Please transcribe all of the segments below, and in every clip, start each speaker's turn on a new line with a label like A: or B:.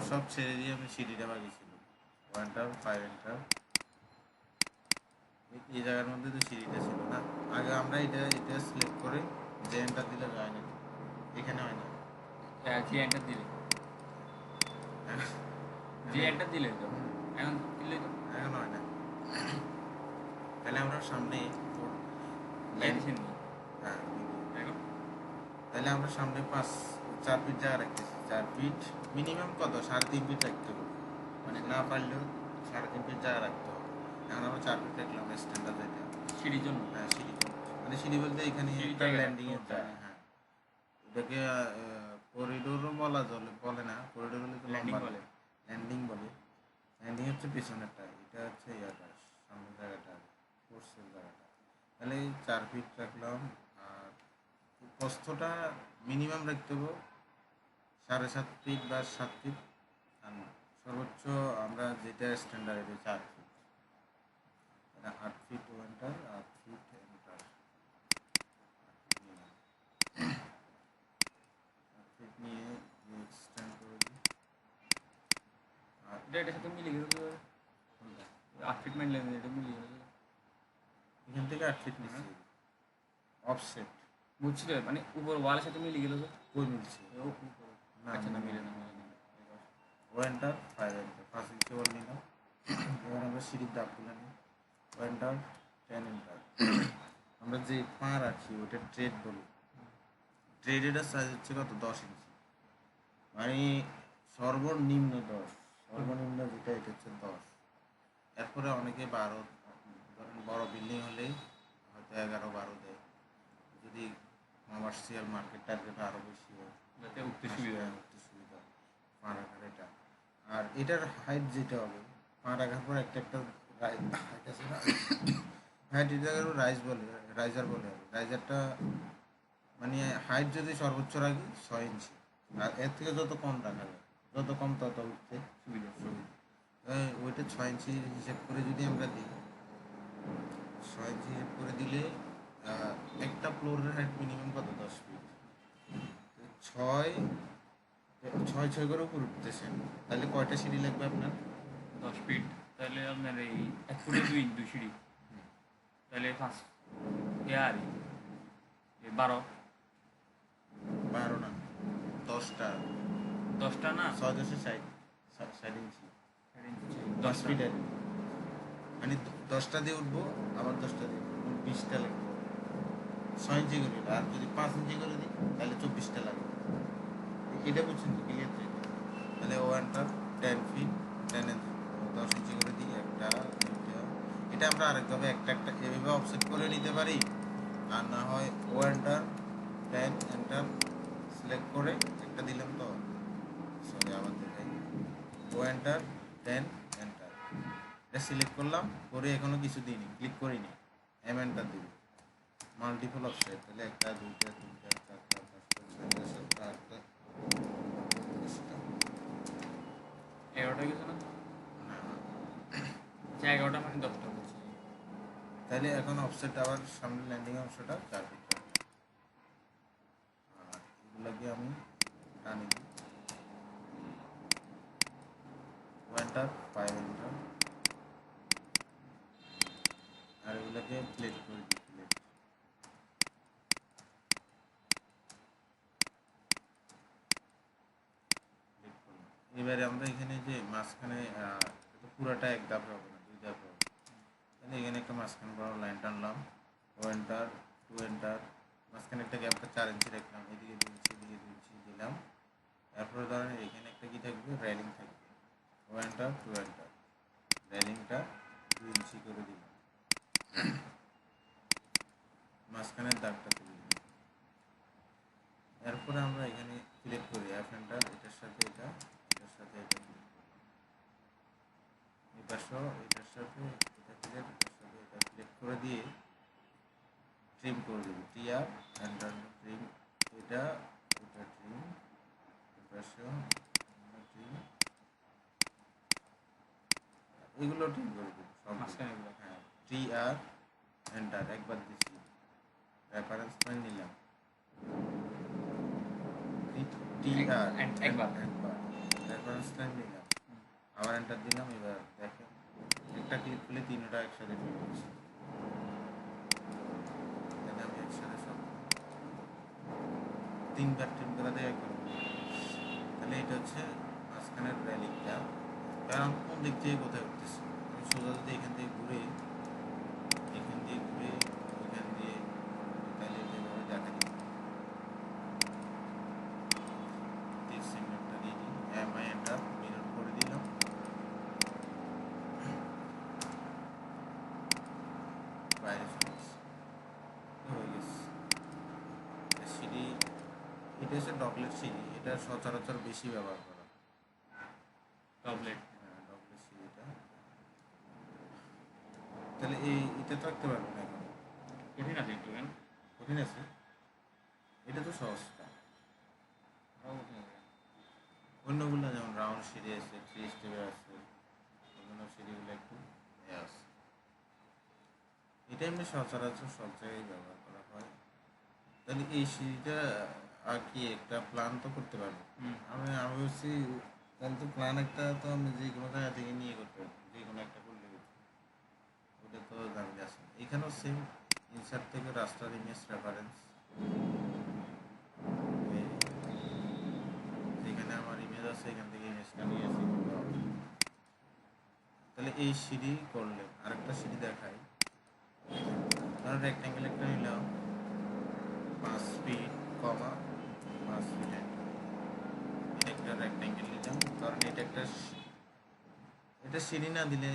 A: সব ছেড়ে দিয়ে আমি সিডিটা বাকি ছিল। Wonder 5 enter. এই জায়গার মধ্যে তো সিডিটা ছিল না। আগে আমরা এটা সিলেক্ট করে যে এন্টার দিলে যায় না, এখানে হয় না।
B: জি এন্টার দিলে জি এন্টার দিলে তো এখন দিলে তো
A: এখন হয় না। তাহলে আমরা সামনে
B: লেনছেন নি
A: হ্যাঁ
B: এখন
A: তাহলে আমরা সামনে 4 ফিট জায়গা রাখতেছি। 4 ফিট মিনিমাম কত 3.5 ফিট রাখতে হবে, মানে না পারলেও 3.5 ফিট জায়গা রাখতে হবে। এখন আমরা 4 ফিট রাখলাম স্ট্যান্ডার্ড যেটা।
B: সিঁড়ির জন্য
A: হ্যাঁ সিঁড়ি, মানে সিঁড়ি বলতে এখানে একটা ল্যান্ডিং এর জায়গা। হ্যাঁ এটাকে করিডোরও বলে না, করিডোর বলে তো লম্বা বলে, ল্যান্ডিং বলে। ল্যান্ডিং হচ্ছে পিছনেরটা, এটা হচ্ছে ইয়াটা সামনের জায়গাটা, কোর্সের জায়গাটা। তাহলে 4 ফিট রাখলাম। আর প্রস্থটা মিনিমাম রাখতে হবে 7.5 ফিট বা 7 ফিট। আর সর্বোচ্চ আমরা যেটা স্ট্যান্ডার্ড এটা 4 ফিট। 8 ফিট ওয়ান্টার, 8 ফিট এন্টার। 8 ফিট নিয়ে এক্সটেন্ড করে দিই। আর
B: এটার সাথে মিলে গেল 8 ফিট মাইন লেন, এটা মিলে গেল
A: এখান থেকে 8 ফিট নিচ্ছি অফসেট।
B: বুঝছি তো, মানে উপর ওয়ালের সাথে মিলে গেল তো
A: কই মিলছে না।
B: আচ্ছা না মিলে না
A: ওয়ান্টার 5 এন্টার, 5 ইঞ্চি ওয়াল নিলাম। এবার আমরা সিঁড়ির দাপগুলো নিই। Wonder 10 enter. আমরা যে পা রাখি ওটা ট্রেড বলি। ট্রেডের সাইজ হচ্ছে কত 10 ইঞ্চি, মানে সর্বনিম্ন 10, সর্বনিম্ন যেটা এটা হচ্ছে 10। এরপরে অনেকে 12, ধরেন বড় বিল্ডিং হলে হয়তো 11-12 দেয়, যদি কমার্শিয়াল মার্কেট টার্গেট আরও বেশি হয়
B: যাতে উঠতে সুবিধা হয়।
A: উঠতে সুবিধা পা রাখার এটা। আর এটার হাইট যেটা হবে পা রাখার পর একটা হাইট আছে না, হাইট এটাকে রাইজার বলে। রাইজারটা মানে হাইট যদি সর্বোচ্চ রাখি 6 ইঞ্চি, আর এর থেকে যত কম রাখা যায়, যত কম তত উঠতে সুবিধা। ওইটা 6 ইঞ্চি হিসেব করে যদি আমরা দিই, 6 ইঞ্চি হিসেব করে দিলে একটা ফ্লোরের হাইট মিনিমাম কত 10 ফিট। 6 করে উপর উঠতেছেন, তাহলে কয়টা সিঁড়ি লাগবে আপনার?
B: 10 ফিট, তাহলে আপনার এই 1 ফুটে 2 সিঁড়ি, তাহলে 5 আর 12
A: না 10টা,
B: 10টা না
A: 6 10 60 ইঞ্চি 10
B: 10
A: ফিট, মানে 10টা দিয়ে উঠবো আবার 10টা দিয়ে 20টা লাগবে 6 ইঞ্চি করে। আর যদি 5 ইঞ্চি করে দিই তাহলে 24টা লাগবে। এটা বুঝছেন তো ক্লিয়ার? তাহলে ওয়ানটা 10 ফিট 10 ইঞ্চি করে দিই, একটা দুইটা। এটা আমরা আরেকভাবে একটা এভাবে অফসেট করে নিতে পারি, আর না হয় ওয়ানটার 10 এন্টার সিলেক্ট করে একটা দিলাম তো, সরি আবার দেখাই। ওয়ানটার 10 এন্টার এটা সিলেক্ট করলাম করে এখনো কিছু দিইনি, ক্লিক করিনি, এন্টার দিই। মাল্টিপল অফসেট, তাহলে 1 2 3 4 5 6 7 8 9
B: 11টা গেছে না, আচ্ছা 11টা মানে 10টা বলছি।
A: তাহলে এখন অফসেট আবার সামনে ল্যান্ডিং অংশটা 4 ফিট রাখবো। আর এগুলোকে আমি টানি দিই। Wonder 5 enter. আর এগুলোকে প্লেট করে দিই, প্লেট। এবারে আমরা এখানে যে মাঝখানে পুরাটা 1 ধাপ হবে না, 2 ধাপ হবে। তাহলে এখানে একটা মাঝখানে বড় লাইন টানলাম। Wonder 2 enter. মাঝখানে একটা গ্যাপটা 4 ইঞ্চি রাখলাম, এদিকে 2 ইঞ্চি এদিকে 2 ইঞ্চি দিলাম। তারপরে ধরেন এখানে একটা কি থাকবে, রেলিং থাকবে। ওয়ান্টার 2 এন্টার, রেলিংটা 2 ইঞ্চি করে দিলাম, মাঝখানের দাগটা তুলে দিলাম। এরপরে আমরা এখানে সিলেক্ট করি এফ এন্টার, এটার সাথে এটা, এটার সাথে এটা সিলেক্ট করি, এটার সাথে এটা সিলেক্ট করে দিয়ে ট্রিম করে দেবো। টিআর এন্টার ট্রিম, এটা ট্রিম, ট্রিম, এগুলো ট্রিম করে দেবো সব। হ্যাঁ টিআর এন্টার একবার দিচ্ছি, রেফারেন্স পয়েন্ট নিলাম, টিআর একবার রেফারেন্স টাইম নিলাম, আবার এন্টার দিলাম। এবার দেখেন একটা ক্লিক করলে তিনটা একসাথে চলে যাচ্ছে। তাহলে আমি একসাথে সব তিনবার দেওয়া করবো। তাহলে এটা হচ্ছে মাঝখানের র্যালিংটা। কারণ কোন দিক থেকে কোথায় উঠতেছে, আমি সোজা যদি এখান থেকে ঘুরে এখান দিয়ে ঘুরে এখান দিয়ে, তাহলে এটা এভাবে দেখা দিই। সিগন্যালটা দিয়ে দিই, এমআই এন্টার মিরর করে দিলাম। বাইরে চলে গেছে, হয়ে গেছে। সিঁড়ি এটা হচ্ছে ডগলেট সিঁড়ি, এটা সচরাচর বেশি ব্যবহার করা।
B: টবলেট
A: হ্যাঁ, ডগলেট সিঁড়িটা। তাহলে এটা তো আঁকতে পারবেন এখন,
B: কঠিন আছে একটু কেন
A: কঠিন আছে। এটা তো সহজটা। অন্যগুলো যেমন রাউন্ড সিঁড়ি আছে, থ্রি স্টেপের আছে, অন্য সিঁড়িগুলো একটু আছে। এটা এমনি সচরাচর সব জায়গায় ব্যবহার করা হয়। তাহলে এই সিঁড়িটা আর কি একটা প্ল্যান তো করতে পারবো। আমি ভাবছি তাহলে তো প্ল্যান একটা তো আমি যে কোনো জায়গা থেকে নিয়ে করতে পারবো, যে কোনো একটা করলে ওটা তো দামি আছে। এখানেও সেম, ইনসার্ট থেকে রাস্টার ইমেজ রেফারেন্স, যেখানে আমার ইমেজ আছে এখান থেকে ইমেজটা নিয়ে আসি। তাহলে এই সিঁড়ি করলে আরেকটা সিঁড়ি দেখাই। ধরো রেক্ট্যাঙ্গেল একটা নিলাম 5 ফিট, 5 ফিট একটা রেক্ট্যাঙ্গেল নিলাম। কারণ এটা সিঁড়ি না দিলে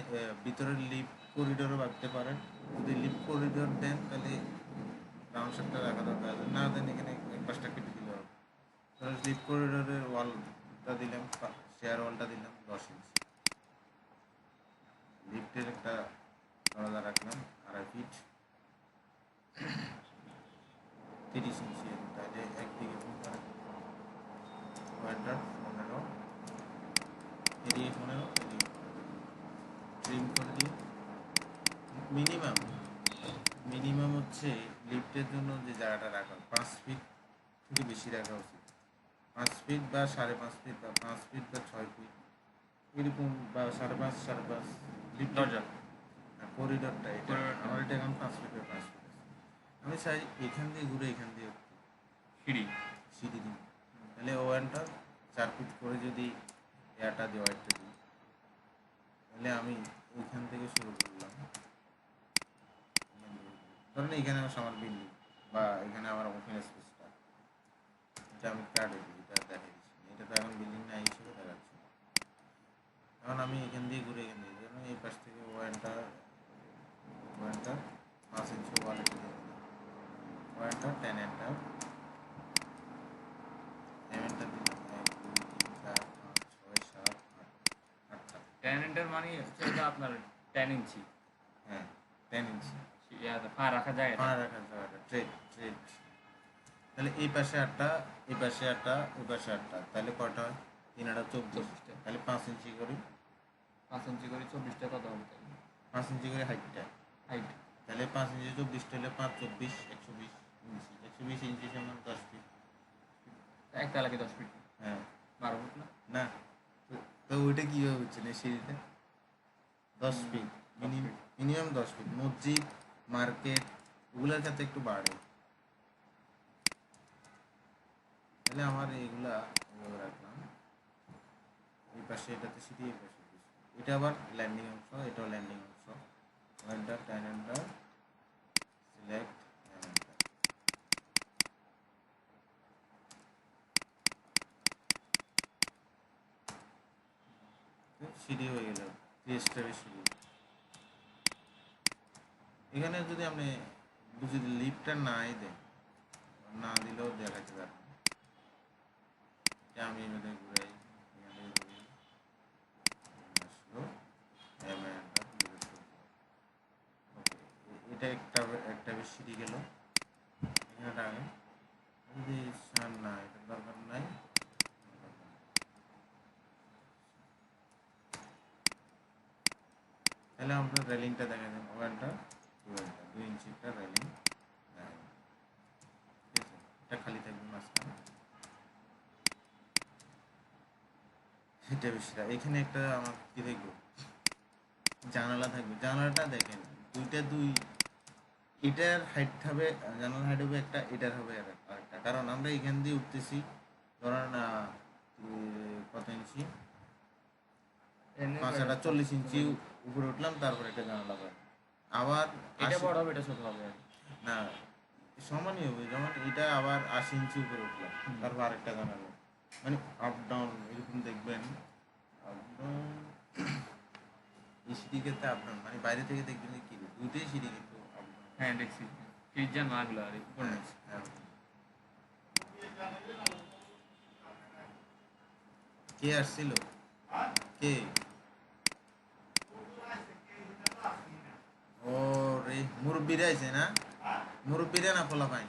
A: ভিতরে লিফট করিডোরও ভাবতে পারেন। যদি লিফট করিডোর দেন তাহলে রাউন্ড শেপটা রাখা দরকার, না দেন এখানে এক পাশটা কেটে দিলে হবে। ধরো লিফট করিডোরের ওয়ালটা দিলাম, শেয়ার ওয়ালটা দিলাম 10 ইঞ্চি, লিফটের একটা দরজা রাখলাম 2.5 ফিট 30 ইঞ্চি, তাহলে একদিকে ওয়েন্টার 15, এদিকে 15, এদিকে ট্রিম করে দিয়ে মিনিমাম হচ্ছে লিফটের জন্য যে জায়গাটা রাখা 5 ফিট থেকে বেশি রাখা উচিত। 5 ফিট বা 5.5 ফিট বা 5 ফিট বা 6 ফিট এরকম, বা 5.5 লিফট
B: দরজা
A: করিডোরটা। এটা আমার এটা এখন 5 ফিটের 5 ফিট আছে। আমি চাই এখান দিয়ে ঘুরে এখান দিয়ে সিঁড়ি দিই, তাহলে ওয়ানটা 4 ফিট করে যদি এয়ারটা ডিভাইডটা দিই, তাহলে আমি এইখান থেকে শুরু করলাম। ধরেন এখানে আমার বিল্ডিং বা এখানে আমার ওপেন স্পেসটা, এটা আমি কাটে দিই, এটা দেখে দিচ্ছি, এটা তো এখন বিল্ডিং নাই হিসেবে দেখাচ্ছি। এখন আমি এখান দিয়ে ঘুরে এখান দিয়ে, যেমন এই পাশ থেকে ওয়ানটা 5 ইঞ্চি ওয়ালে দিয়ে দিলাম, ওয়ানটা 10 এন্টার, এমএনটা দিলাম 1 2 3 4 5 6 7 8 8টা।
B: 10 এন্টার মানে হচ্ছে এটা আপনার 10 ইঞ্চি।
A: হ্যাঁ 10 ইঞ্চি
B: পা রাখা যায়
A: পা রাখার জায়গাটা ট্রেড। তাহলে এই পাশে 8টা, এই পাশে 8টা, ওই পাশে 8টা, তাহলে কয়টা হয়? 3 8 24টা। তাহলে 5 ইঞ্চি করি,
B: 5 ইঞ্চি করে 24টা কত হবে?
A: 5 ইঞ্চি করে হাইটটা,
B: হাইট
A: তাহলে 5 ইঞ্চি 24টা হলে 5 24 120 ইঞ্চি, 120 ইঞ্চি সমান 10 ফিট।
B: একটা লাগে 10 ফিট,
A: হ্যাঁ
B: 12 ফুট না?
A: না, তো ওইটা কীভাবে হচ্ছে না সিঁড়িটা 10 ফিট, মিনিমাম 10 ফিট। মসজিদ, মার্কেট ওগুলোর ক্ষেত্রে একটু বাড়ে। তাহলে আমার এইগুলা এভাবে রাখলাম, এই পাশে এটাতে সিঁড়ি, এই পাশে এটা আবার ল্যান্ডিং অংশ, এটাও ল্যান্ডিং অংশ। এন্টার 10 এন্টার, সিলেক্ট এন্টার, সিঁড়ি হয়ে গেল 3 স্টেপের সিঁড়ি। এখানে যদি আপনি যদি লিফটটা নাই দেন, না দিলেও দেখাতে পারবেন। আমি এখানে ঘুরাই, এখানে ঘুরি, আসলো এটা একটা বেশ সিঁড়ি গেল। এখানে আগে যদি না এটা দরকার নাই, তাহলে আমরা রেলিংটা দেখা যাবে, ওয়ানটা 2 ইঞ্চি একটা রেলিং দেখা যাবে। ঠিক আছে, এটা খালি থাকবে মাঝখানে। এটা বেশিটা এখানে একটা আমার কি দেখবো জানালা থাকবে, জানালাটা দেখেন দুই এটার হাইট হবে, জানালার হাইট হবে একটা, এটার হবে আরেকটা, কারণ আমরা এখান দিয়ে উঠতেছি ধরেন কত ইঞ্চি,
B: এনে
A: 40 ইঞ্চি উপরে উঠলাম, তারপর একটা জানালা পাই। আবার
B: এটা
A: 80
B: বড় হবে এটা ছোট হবে আর কি।
A: না সমানই হবে, যেমন এটা আবার 80 ইঞ্চি উপরে উঠলাম, তারপর আরেকটা জানালা, মানে আপ ডাউন এরকম দেখবেন। আপ ডাউন এই সিঁড়ি ক্ষেত্রে আপ ডাউন মানে বাইরে থেকে দেখবেন যে কি দুইটাই সিঁড়ি কিন্তু আপ ডাউন।
B: হ্যাঁ দেখছি ফ্রিজ মাগুলো আর উপর
A: হ্যাঁ,
B: নিচ।
A: হ্যাঁ। কে আসছিল? কে? ও রে, মুরব্বীরা আইছে না? মুরব্বীরা না পোলা পাই?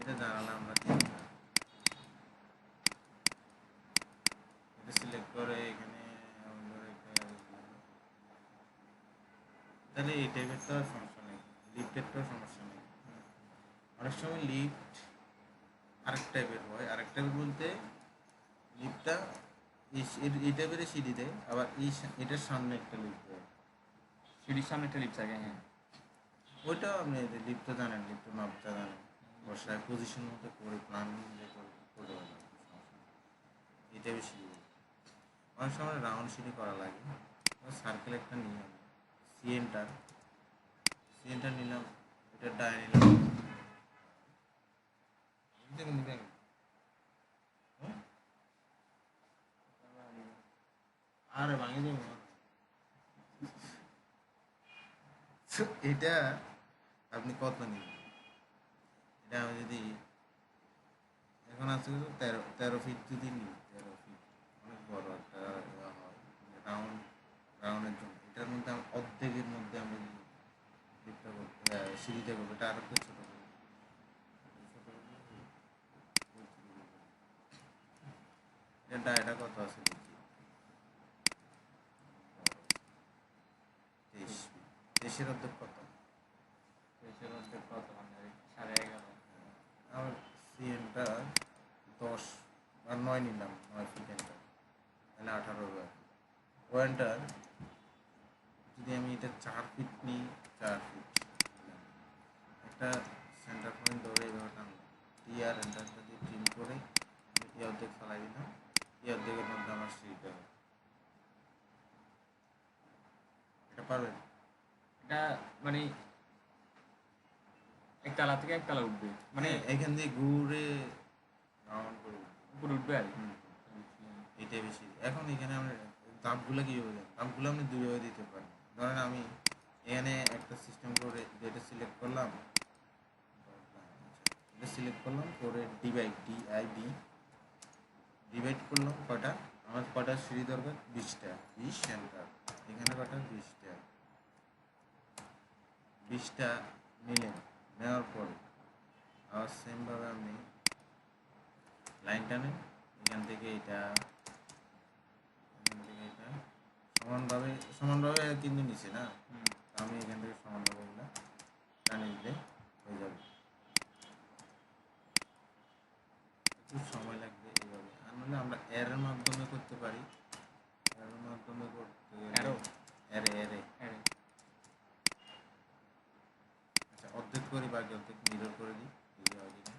A: এটা জানালাম আমরা তিনটা। এটা সিলেক্ট করে এখানে আমাদের তাহলে এই টাইপের তো আর সমস্যা নেই, লিফটের তো সমস্যা নেই। অনেক সময় লিফট আরেক টাইপের হয়, আরেক টাইপের বলতে লিফটটা এই টাইপের সিঁড়ি দেয়, আবার এটার সামনে একটা লিফট দেয়।
B: সিঁড়ির সামনে একটা লিফট থাকে, হ্যাঁ।
A: ওইটাও আপনি লিফটটা জানেন, লিফটের মাপটা জানেন, বসায় পজিশন মতো করে প্ল্যান যে করে পারবেন, এটা বেশি অনেক সময় রাউন্ড সিঁড়ি করা লাগে। সার্কেল একটা নিয়ে সিএনটা নিলাম, এটা ডায় নিলাম, দেখুন দেখুন। হ্যাঁ? আরে ভাঙে দেবো। So, এটা আপনি কত নিবেন? এটা আমি যদি এখন আছে কত 13 ফিট যদি নিই, 13 ফিট অনেক বড় একটা হয় রাউন্ড, রাউন্ডের জন্য এটার মধ্যে অর্ধেকের মধ্যে আমরা যদি লিফটটা করবো, সিঁড়িটা করবো, এটা আর একটু ছোটো করবো, এটা কত আছে দেখি, 23 ফিট, 23-এর অর্ধেক কত?
B: এসের মধ্যে কত মানে 11.5।
A: আমার সিএনটা 10 আর 9 নিলাম, 9 ফিট এন্টার, তাহলে 18 হবে। ওয়েন্টার যদি আমি এটা 4 ফিট নিই, 4 ফিট একটা সেন্টার পয়েন্ট ধরে এইভাবে টানলাম, টি আর এন্টারটা দিয়ে ট্রিম করে আমি এই অর্ধেক ফেলাই দিলাম, এই অর্ধেকের মধ্যে আমার সিঁড়িটা হবে। এটা পারবেন?
B: এটা মানে একতলা থেকে একতলা উঠবে, মানে
A: মানে এখান দিয়ে ঘুরে রাউন্ড করে উঠবে।
B: উপরে উঠবে আর কি।
A: হুম, এটাই বেশি। এখন এখানে আমরা ধাপগুলো কীভাবে দেন, ধাপগুলো আপনি দুইভাবে দিতে পারেন। ধরেন আমি এখানে একটা সিস্টেম করে যেটা সিলেক্ট করলাম, এটা সিলেক্ট করলাম করে ডিভাইড করলাম কটা, আমার কটা সিঁড়ি দরকার, 20টা, 20 সেন্টার, এখানে কটা 20টা, 20টা নিলেন, নেওয়ার পরে আবার সেমভাবে আপনি লাইন টানেন, এখান থেকে এটা সমানভাবে কিন্তু নিচে না, আমি এখান থেকে সমানভাবে এগুলো টানে দিলে হয়ে যাবে। একটু সময় লাগবে এইভাবে, আর নাহলে আমরা এর মাধ্যমে করতে পারি, এর মাধ্যমে করতে
B: Arrow?
A: এরে আচ্ছা অর্ধেক করি, বাকি অর্ধেক মিরর করে দিই, এই হয় কিনা।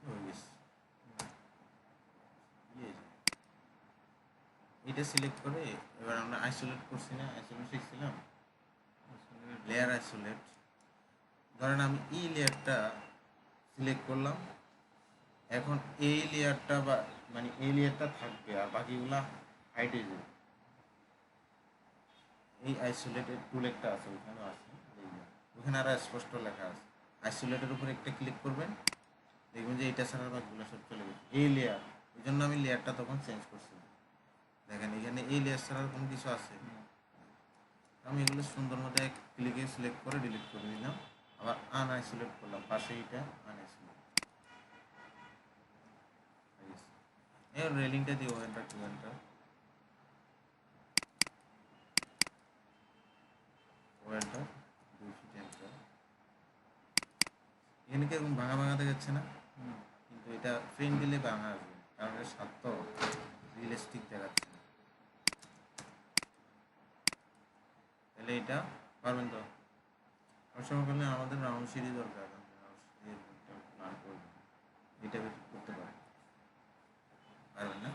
A: হয়ে গেছে। এটা সিলেক্ট করে এবার আমরা আইসোলেট করছি না, আইসোলেট শিখছিলাম, লেয়ার আইসোলেট। ধরেন আমি এই লেয়ারটা সিলেক্ট করলাম, এখন এই লেয়ারটা বা মানে এই লেয়ারটা থাকবে আর বাকিগুলা হাইট হয়ে যাবে। এই আইসোলেটেড টুল একটা আছে, ওখানেও আছে, ওখানে আরো স্পষ্ট লেখা আছে। আইসোলেটের উপর একটা ক্লিক করবেন, দেখবেন যে এটা ছাড়া বাকিগুলো সব চলে গেছে। এই লেয়ার, এই জন্য আমি লেয়ারটা তখন চেঞ্জ করছি। দেখেন এখানে এই লেয়ার ছাড়া কোনো কিছু আছে, আমি এগুলো সুন্দর মতো এক ক্লিকে সিলেক্ট করে ডিলিট করে দিলাম, আবার আনআইসোলেট করলাম, পাশে এটা আনআইসোলেট। এবার রেলিংটা দিয়ে ওয়েন্টার টু এন্টার, ওয়েন্টার 2 ফিট এন্টার। এখানে কিরকম ভাঙা ভাঙা দেখাচ্ছে না? কিন্তু এটা প্রিন্ট দিলে ভাঙা আসবে, কারণ এটা স্বার্থ রিয়েলিস্টিক দেখাচ্ছে না। তাহলে এটা পারবেন তো? অবশ্য করলে আমাদের রাউন্ড সিরিজ দরকার, প্ল্যান করবেন এটা করতে পারেন, পারবেন না?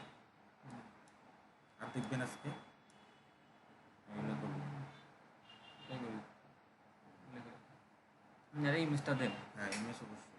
A: আর দেখবেন আজকে এগুলো করবো।
B: ইমেজটা দেন।
A: হ্যাঁ ইমেজ অবশ্যই